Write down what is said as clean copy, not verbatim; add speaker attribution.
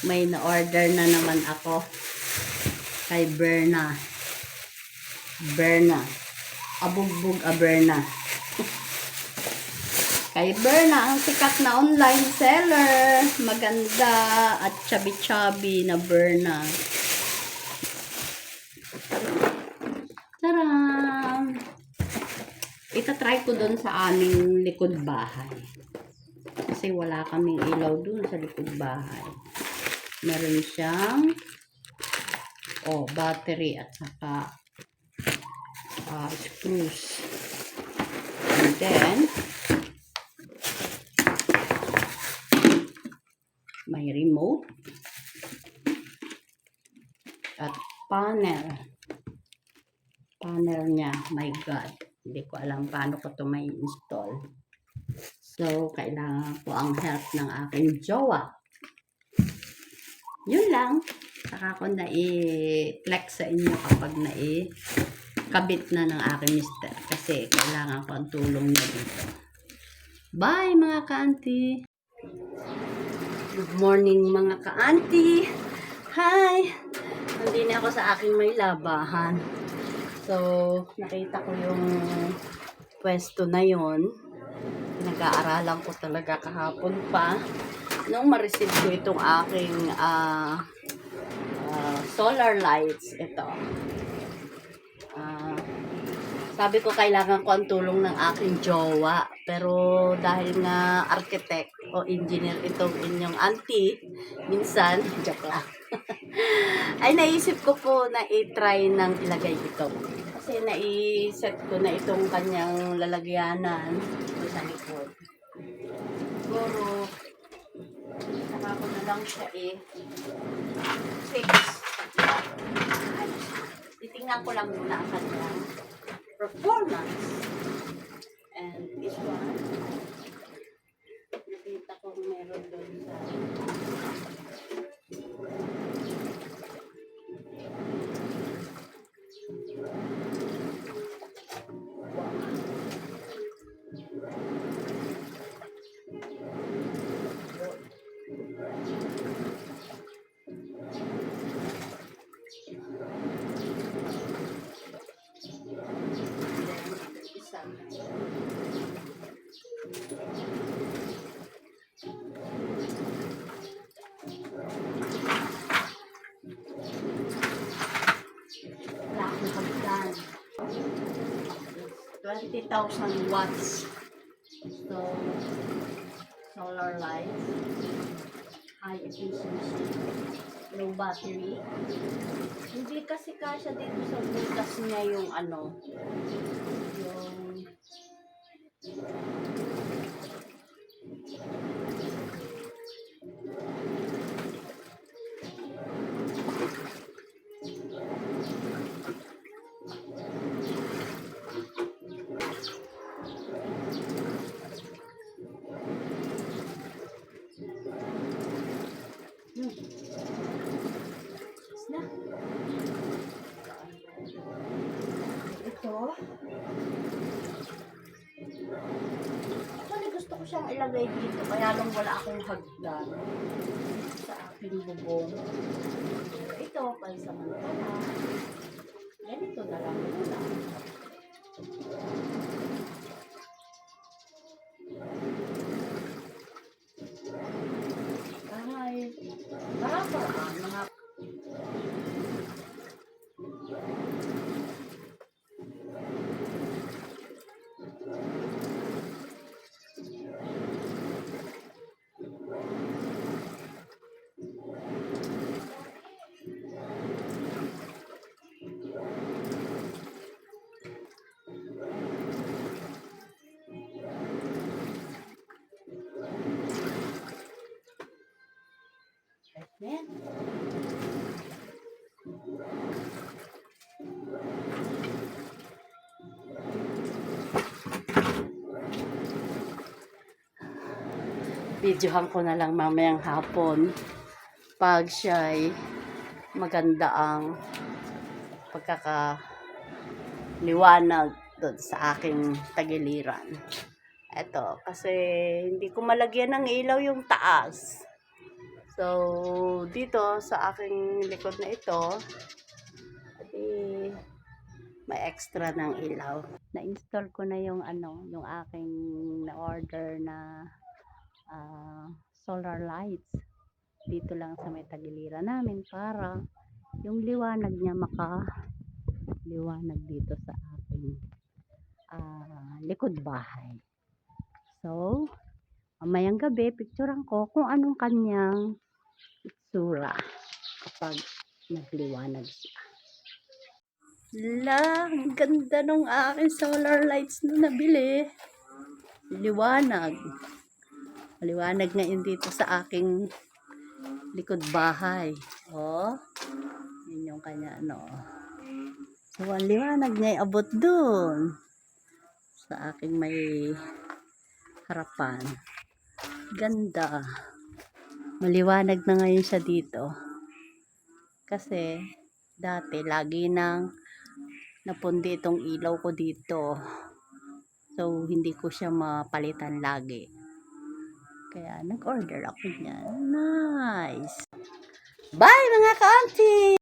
Speaker 1: May na-order na naman ako kay Berna. Abugbog Berna. Kay Berna, ang sikat na online seller. Maganda at chubby-chubby na Berna. Taram! Itatry ko doon sa aming likod bahay. Kasi wala kaming ilaw doon sa likod bahay. Meron siyang battery at saka screws. And then, may remote at panel niya. My God, hindi ko alam paano ko to may install. So, kailangan ko ang help ng aking jowa. Yun lang. Saka ko na-flex sa inyo kapag kabit na ng aking mister. Kasi kailangan ko ang tulong niya dito. Bye mga ka-auntie! Good morning mga ka-auntie! Hi! Nandito na ako sa aking may labahan. So, nakita ko yung pwesto na yon. Nag-aaralan ko talaga kahapon pa. Nung ma-receive ko itong aking solar lights, ito. Sabi ko kailangan ko ang tulong ng aking jowa. Pero dahil nga architect o engineer itong inyong auntie, minsan, joke lang. Ay naisip ko po na i-try ng ilagay ito. Kasi naiset ko na itong kanyang lalagyanan sa likod. Siguro, saka ko na lang siya fix. Titingnan ko lang muna ang kanyang performance. And this one, nakita ko meron doon sa hagdan. 20,000 watts. So, solar lights. High efficiency. Low battery. Hindi kasi kasya dito sa butas niya yung ito. Actually, gusto ko siyang ilagay dito. Kaya lang wala akong hagdan sa aking bubong. Ito, pansamantala. Ganito na lang muna. Parang mga yan. Videohan ko na lang mamayang hapon pag siya'y maganda ang pagkakaliwanag doon sa aking tagiliran. Eto, kasi hindi ko malagyan ng ilaw yung taas. So, dito sa aking likod na ito, may extra ng ilaw. Na-install ko na yung yung aking na-order na solar lights. Dito lang sa may tagiliran namin para yung liwanag niya liwanag dito sa aking likod bahay. So, mamayang gabi, picturean ko kung anong kanyang itsura kapag nagliwanag siya. Ang ganda nung aking solar lights na nabili. Liwanag. Maliwanag ngayon dito sa aking likod bahay. Oh, yun yung kanya So, ang liwanag niya abot dun sa aking may harapan. Ganda. Maliwanag na ngayon siya dito. Kasi, dati, lagi nang napundi itong ilaw ko dito. So, hindi ko siya mapalitan lagi. Kaya, nag-order ako niyan. Nice! Bye mga ka-auntie!